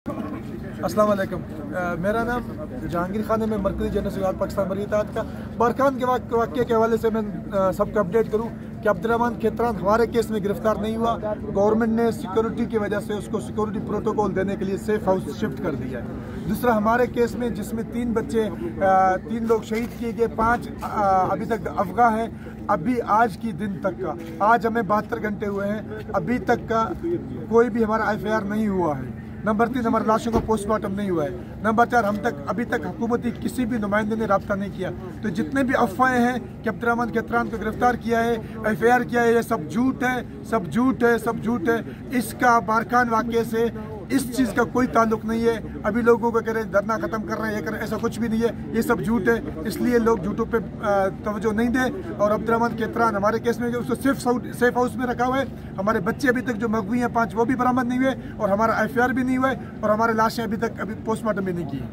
अस्सलाम वालेकुम। मेरा नाम जहांगीर खान है। मैं मरकज़ी जनरल सेक्रेटरी पाकिस्तान मरीज़ इत्तेहाद का बरकान के वाक़े के हवाले से मैं सबको अपडेट करूं कि अब्दुर्रहमान खेतरान हमारे केस में गिरफ्तार नहीं हुआ। गवर्नमेंट ने सिक्योरिटी की वजह से उसको सिक्योरिटी प्रोटोकॉल देने के लिए सेफ हाउस शिफ्ट कर दिया है। दूसरा, हमारे केस में जिसमें 3 बच्चे 3 लोग शहीद किए गए, 5 अभी तक अफगा हैं। अभी आज की दिन तक का, आज हमें 72 घंटे हुए हैं, अभी तक का कोई भी हमारा FIR नहीं हुआ है। नंबर 3, हमारी लाशों का पोस्टमार्टम नहीं हुआ है। नंबर 4, अभी तक हुकूमती किसी भी नुमाइंदे ने रब्ता नहीं किया। तो जितने भी अफवाहें हैं कि अब्दुर्रहमान खेतरान को गिरफ्तार किया है, FIR किया है, ये सब झूठ है, सब झूठ है, सब झूठ है। इसका बारकान वाक़े से इस चीज़ का कोई ताल्लुक नहीं है। अभी लोगों को कह रहे हैं धरना ख़त्म कर रहे हैं, ये कर रहे हैं, ऐसा कुछ भी नहीं है, ये सब झूठ है। इसलिए लोग झूठों पे तवज्जो नहीं दें। और अब्दुर्रहमान खेतरान हमारे केस में उसको सेफ हाउस में रखा हुआ है। हमारे बच्चे अभी तक जो मगवी हैं 5, वो भी बरामद नहीं हुए, और हमारा FIR भी नहीं हुआ है, और हमारे लाशें अभी पोस्टमार्टम भी नहीं की है।